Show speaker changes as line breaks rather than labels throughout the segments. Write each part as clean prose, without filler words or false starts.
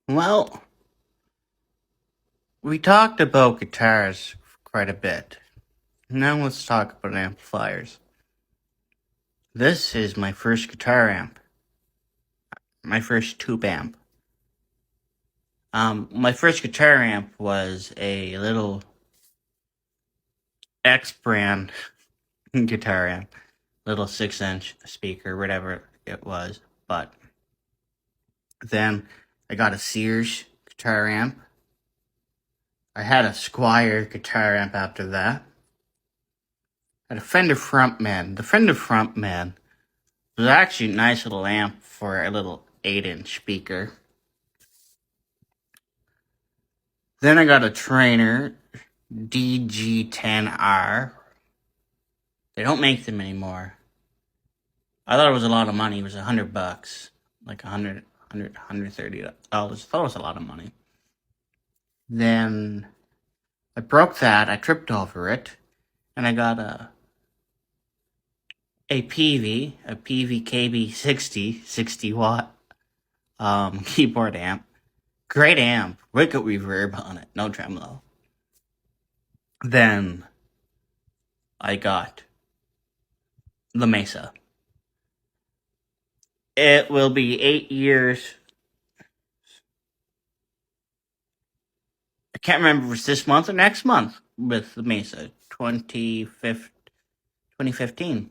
Well, we talked about guitars quite a bit. Now let's talk about amplifiers. This is my first guitar amp, my first tube amp. My first guitar amp was a little X brand guitar amp, little 6-inch speaker, whatever it was. But then I got a Sears guitar amp. I had a Squier guitar amp after that. I had a Fender Frontman. The Fender Frontman was actually a nice little amp for a little 8-inch speaker. Then I got a Trainer DG10R. They don't make them anymore. I thought it was a lot of money. It was $100, like $130. I thought it was a lot of money. Then I broke that. I tripped over it, and I got a PV KB60 60-watt keyboard amp. Great amp, wicked reverb on it, no tremolo. Then I got the Mesa. It will be 8 years. I can't remember if it's this month or next month with the Mesa, 2015.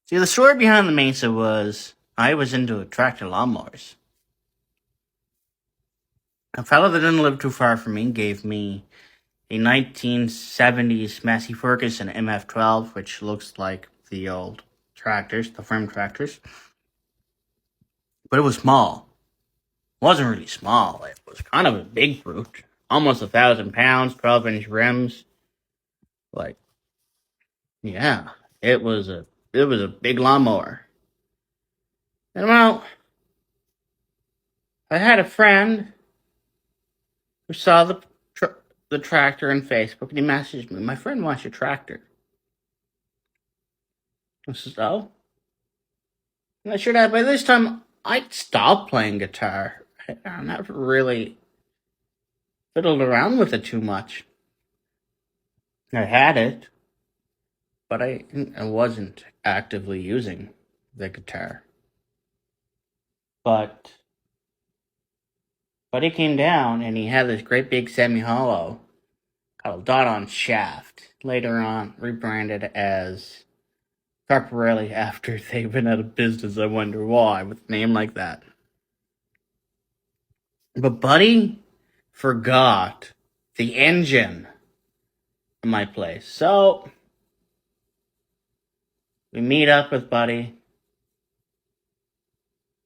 See, the story behind the Mesa was I was into tractor lawnmowers. A fellow that didn't live too far from me gave me a 1970s Massey Ferguson MF12, which looks like the old tractors, the farm tractors. But it was small. It wasn't really small. It was kind of a big brute. Almost 1,000 pounds, 12-inch rims. Like, yeah, it was a big lawnmower. And well, I had a friend who saw the tractor on Facebook, and he messaged me. My friend wants your tractor. I said, oh? And I should have. By this time, I'd stopped playing guitar. I never really fiddled around with it too much. I had it, but I wasn't actively using the guitar. But he came down, and he had this great big semi-hollow called Dot-On Shaft. Later on, rebranded as Carparelli after they've been out of business. I wonder why, with a name like that. But Buddy forgot the engine in my place. So we meet up with Buddy,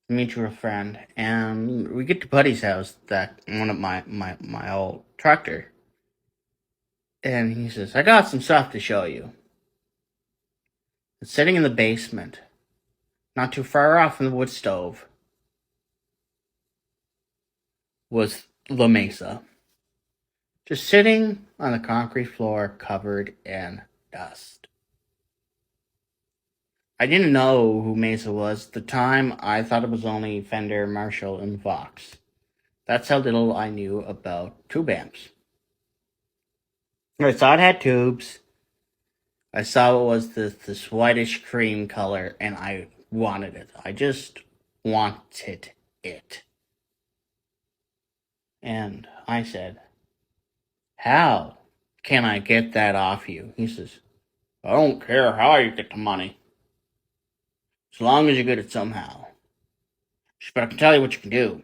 mutual friend, and we get to Buddy's house, that one of my old tractor. And he says, I got some stuff to show you. It's sitting in the basement, not too far off from the wood stove, was La Mesa. Just sitting on the concrete floor covered in dust. I didn't know who Mesa was. At the time, I thought it was only Fender, Marshall, and Vox. That's how little I knew about tube amps. I saw it had tubes. I saw it was this whitish cream color, and I wanted it. I just wanted it. And I said, how can I get that off you? He says, I don't care how you get the money, as long as you get it somehow. But I can tell you what you can do.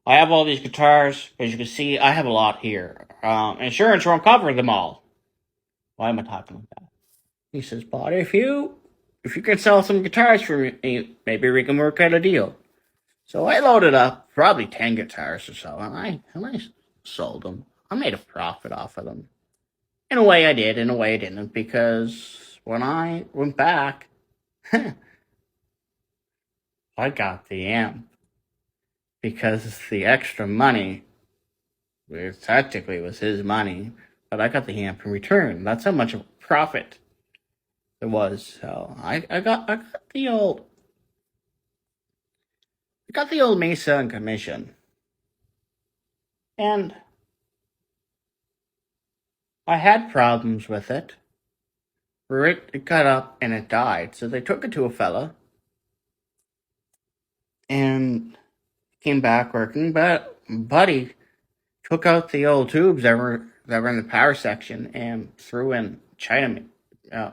I have all these guitars. As you can see, I have a lot here. Insurance won't cover them all. Why am I talking like that? He says, but if you can sell some guitars for me, maybe we can work out a deal. So I loaded up probably 10 guitars or so, and I sold them. I made a profit off of them. In a way I did, in a way I didn't, because when I went back, I got the amp. Because the extra money, which technically was his money, but I got the amp in return. That's how much of a profit it was. So I got the old got the old Mesa on commission. And I had problems with it. Where it got up and it died. So they took it to a fella. And came back working, but Buddy took out the old tubes that were in the power section and threw in China, uh,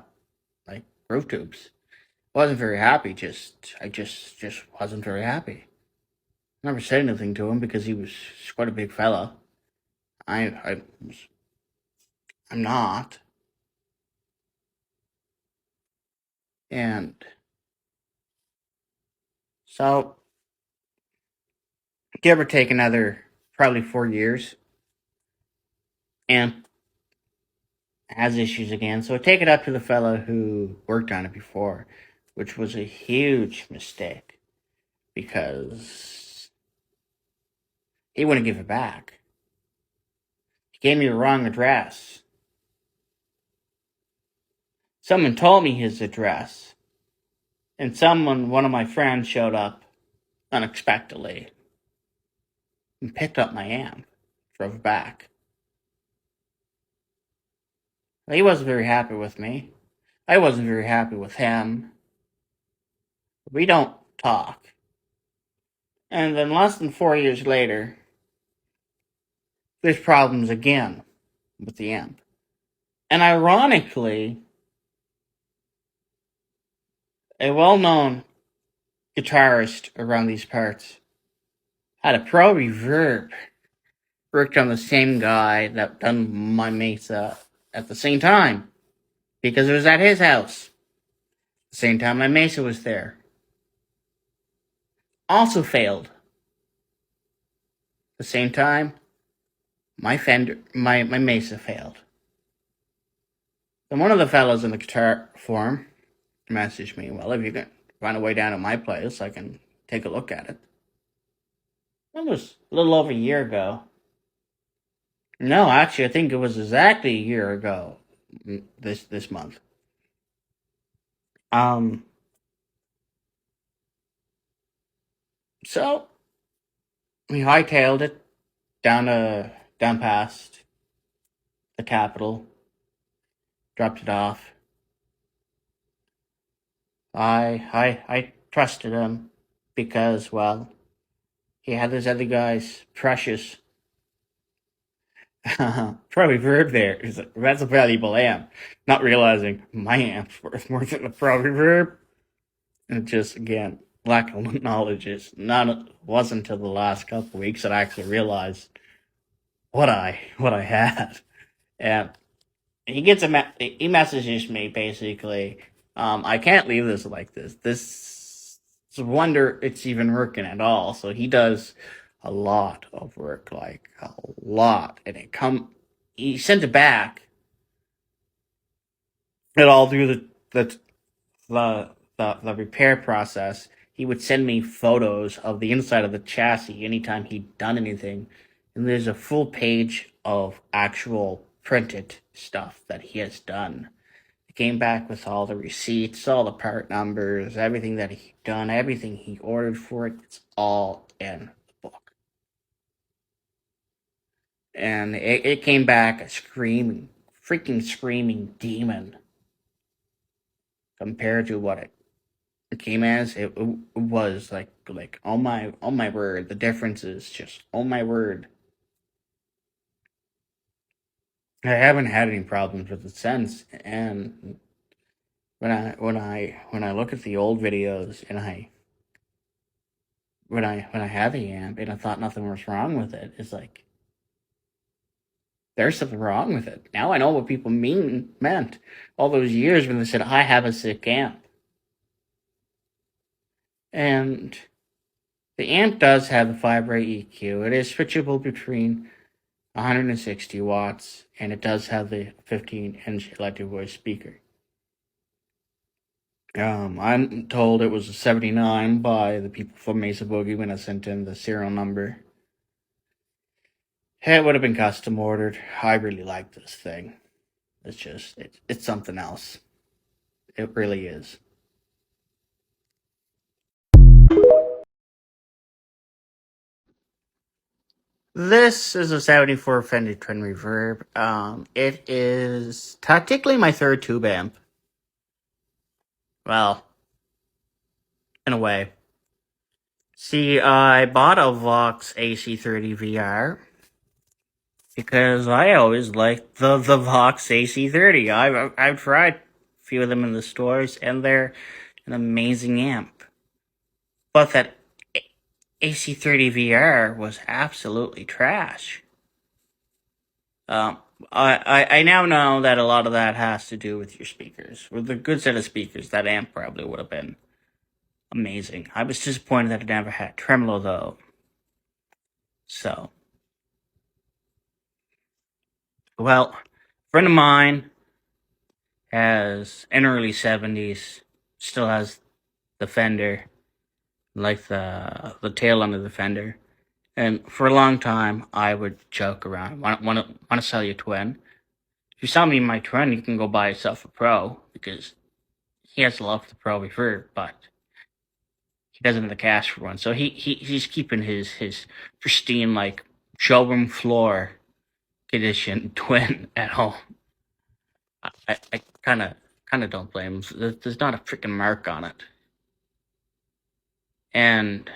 like roof tubes. Wasn't very happy. I just wasn't very happy. Never said anything to him because he was quite a big fella. I I'm not, and so give or take another probably 4 years, and has issues again. So I take it up to the fella who worked on it before, which was a huge mistake because he wouldn't give it back. He gave me the wrong address. Someone told me his address, and one of my friends, showed up unexpectedly and picked up my amp, drove back. He wasn't very happy with me. I wasn't very happy with him. We don't talk. And then less than 4 years later, there's problems again with the amp. And ironically, a well-known guitarist around these parts had a Pro Reverb worked on the same guy that done my Mesa at the same time, because it was at his house. The same time my Mesa was there. Also failed. The same time my Mesa failed. Then one of the fellows in the guitar forum messaged me, well, if you can find a way down to my place, I can take a look at it. That was a little over a year ago. No, actually, I think it was exactly a year ago. This month. Um. So we hightailed it down past the capital. Dropped it off. I trusted him because, well, he had this other guy's precious Pro Reverb there. That's a valuable amp. Not realizing my amp's worth more than the Pro Reverb. And just, again, lack of knowledge is wasn't until the last couple of weeks that I actually realized what I had. And he messages me basically, I can't leave this like this. It's a wonder it's even working at all. So he does a lot of work, like a lot, and he sent it back, and all through the repair process, he would send me photos of the inside of the chassis anytime he'd done anything, and there's a full page of actual printed stuff that he has done. He came back with all the receipts, all the part numbers, everything that he done, everything he ordered for it. It's all in the book. And it came back a freaking screaming demon compared to what it came as. It was like oh my word, the difference is just oh my word. I haven't had any problems with it since, and when I look at the old videos, and when I had the amp and I thought nothing was wrong with it, it's like there's something wrong with it. Now I know what people meant all those years when they said I have a sick amp. And the amp does have the 5-way EQ. It is switchable between 160 watts, and it does have the 15-inch electric voice speaker. I'm told it was a 79 by the people from Mesa Boogie when I sent in the serial number. It would have been custom ordered. I really like this thing. It's something else. It really is. This is a 74 Fender Twin Reverb. It is technically my third tube amp. Well, in a way. See, I bought a Vox AC30 VR because I always liked the Vox AC30. I've tried a few of them in the stores, and they're an amazing amp. But that AC30 VR was absolutely trash. Um, I now know that a lot of that has to do with your speakers. With a good set of speakers, that amp probably would have been amazing. I was disappointed that it never had tremolo, though. So, well, a friend of mine has an early 70s, still has the Fender, like the tail under the Fender. And for a long time, I would joke around, want to sell you a twin. If you sell me my twin, you can go buy yourself a Pro, because he has love for the Pro Reverb, but he doesn't have the cash for one. So he's keeping his pristine, like, showroom floor condition twin at home. I kind of don't blame him. There's not a freaking mark on it. And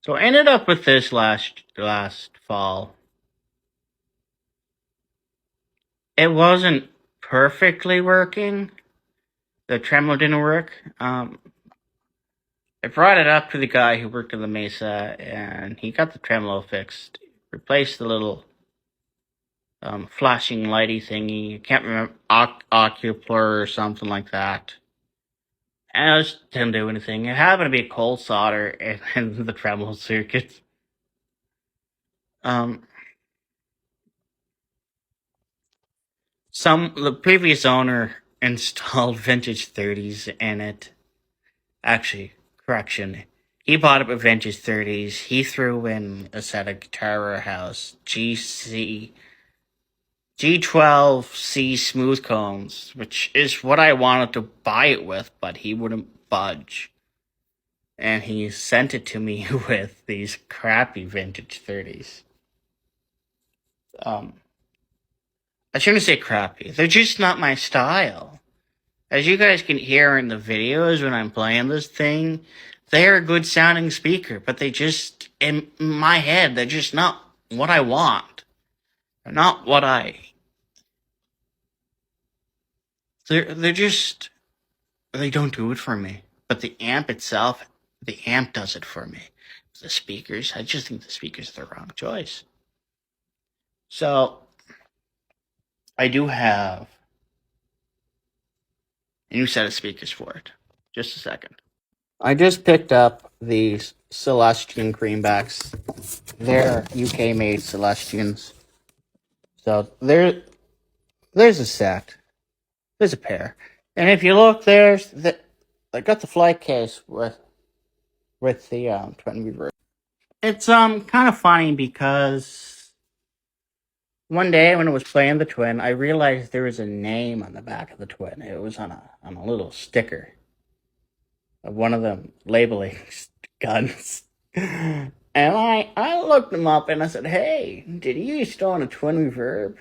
so I ended up with this last fall. It wasn't perfectly working. The tremolo didn't work. I brought it up to the guy who worked in the Mesa, and he got the tremolo fixed. Replaced the little flashing lighty thingy. I can't remember, Oculus or something like that. And I just didn't do anything. It happened to be a cold solder in the tremolo circuit. The previous owner installed vintage 30s in it. Actually, correction. He bought it with vintage 30s. He threw in a set of Guitar House G12C smooth cones, which is what I wanted to buy it with, but he wouldn't budge. And he sent it to me with these crappy vintage 30s. I shouldn't say crappy. They're just not my style. As you guys can hear in the videos when I'm playing this thing, they're a good sounding speaker, but they just, in my head, they're just not what I want. They're not what they're just, they don't do it for me. But the amp itself, the amp does it for me. The speakers, I just think the speakers are the wrong choice. So, I do have a new set of speakers for it. Just a second. I just picked up these Celestion Greenbacks. They're UK-made Celestions. So there's a set. There's a pair. And if you look, I got the flight case with the twin reverb. It's kind of funny because one day when I was playing the twin, I realized there was a name on the back of the twin. It was on a little sticker of one of them labeling guns. And I looked them up and I said, "Hey, did you used to own a twin reverb?"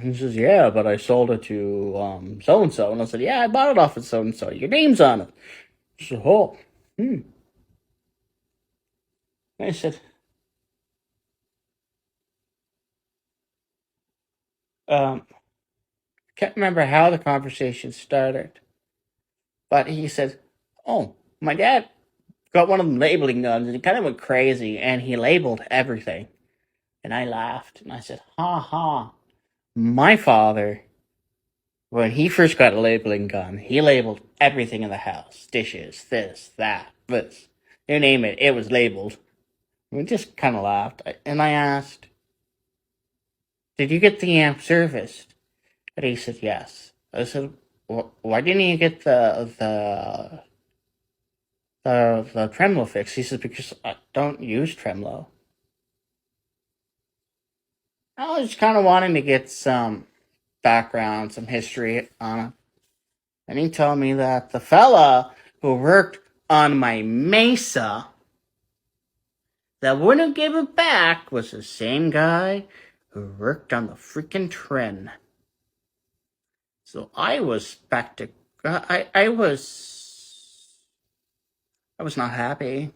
He says, "Yeah, but I sold it to so and so." And I said, "Yeah, I bought it off of so and so. Your name's on it." He said, "Oh, I said, can't remember how the conversation started, but he said, "Oh, my dad got one of them labeling guns, and he kind of went crazy, and he labeled everything." And I laughed, and I said, "Ha ha, my father, when he first got a labeling gun, he labeled everything in the house. Dishes, this, that, this. You name it, it was labeled." We just kind of laughed. And I asked, "Did you get the amp serviced?" And he said, "Yes." I said, "Why didn't you get the tremolo fixed?" He said, "Because I don't use tremolo." I was kind of wanting to get some background, some history on it. And he told me that the fella who worked on my Mesa that wouldn't give it back was the same guy who worked on the freaking Twin. So I was I was not happy.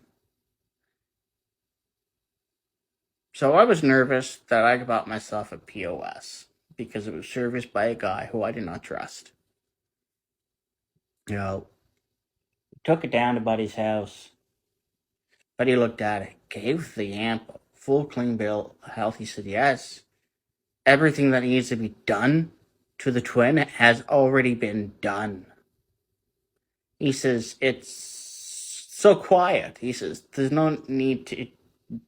So I was nervous that I bought myself a POS because it was serviced by a guy who I did not trust. You know, took it down to Buddy's house. Buddy looked at it, gave the amp a full clean bill of health. He said, yes, everything that needs to be done to the Twin has already been done. He says, it's so quiet. He says, there's no need to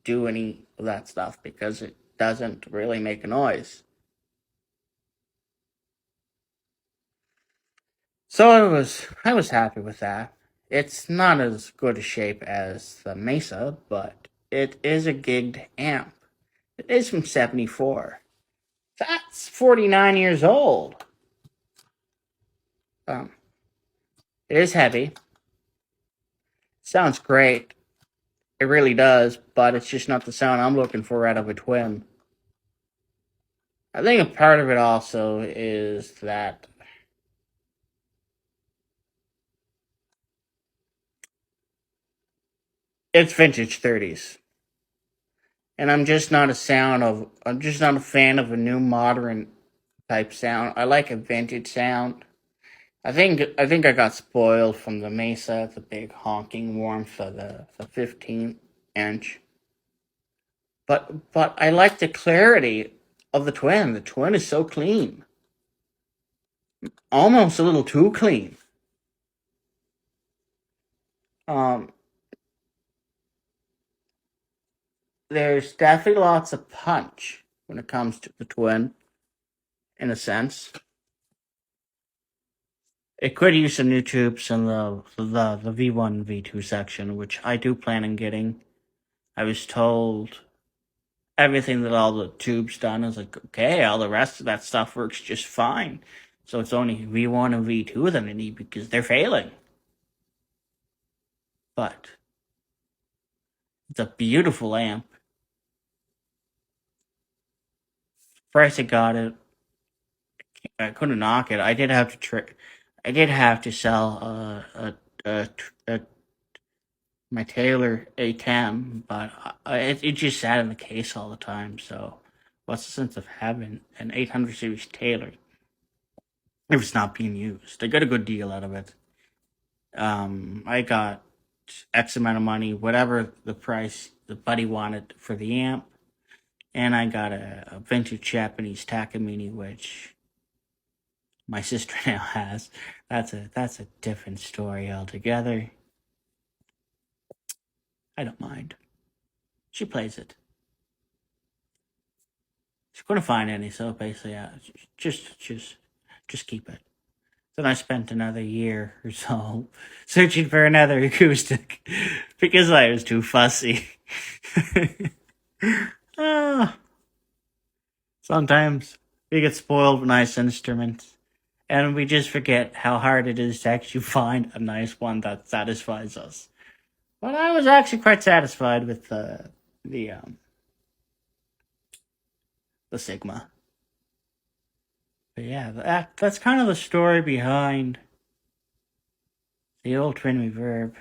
do any of that stuff because it doesn't really make a noise. So I was happy with that. It's not as good a shape as the Mesa, but it is a gigged amp. It is from 74. That's 49 years old. It is heavy. Sounds great. It really does, but it's just not the sound I'm looking for out of a Twin. I think a part of it also is that it's vintage 30s. And I'm just not a fan of a new modern type sound. I like a vintage sound. I think I got spoiled from the Mesa, the big honking warmth of the 15-inch. But I like the clarity of the Twin. The Twin is so clean. Almost a little too clean. Um there's definitely lots of punch when it comes to the Twin, in a sense. It could use some new tubes in the V1 V2 section, which I do plan on getting. I was told everything that all the tubes done is like, okay, all the rest of that stuff works just fine. So it's only V1 and V2 that I need because they're failing. But it's a beautiful amp. Price I got it, I couldn't knock it. I did have to sell my Taylor A10, but it just sat in the case all the time. So what's the sense of having an 800 series Taylor if it's not being used? I got a good deal out of it. I got X amount of money, whatever the price the buddy wanted for the amp, and I got a vintage Japanese Takamine, which my sister now has. That's a different story altogether. I don't mind. She plays it. She couldn't find any, so basically, just keep it. Then I spent another year or so searching for another acoustic because I was too fussy. Ah, sometimes we get spoiled with nice instruments, and we just forget how hard it is to actually find a nice one that satisfies us. But I was actually quite satisfied with the um the Sigma. But yeah, that's kind of the story behind the old Twin Reverb.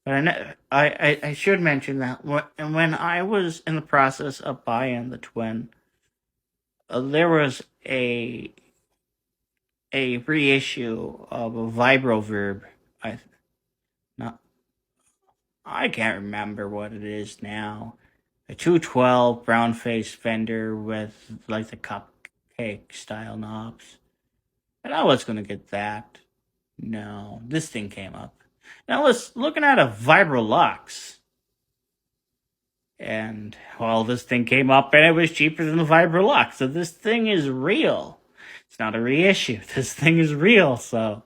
But I should mention that when I was in the process of buying the Twin, there was a reissue of a Vibroverb. I not I can't remember what it is now. A 212 brown face Fender with like the cupcake style knobs. And I was gonna get that. No, this thing came up. And I was looking at a Vibrolux. And well, this thing came up and it was cheaper than the Vibrolux. So this thing is real. It's not a reissue. This thing is real. So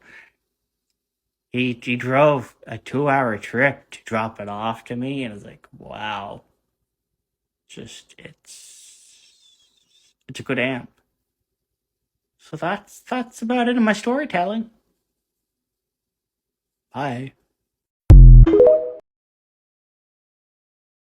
he drove a 2-hour trip to drop it off to me, and I was like, wow. Just it's a good amp. So that's about it in my storytelling. Bye.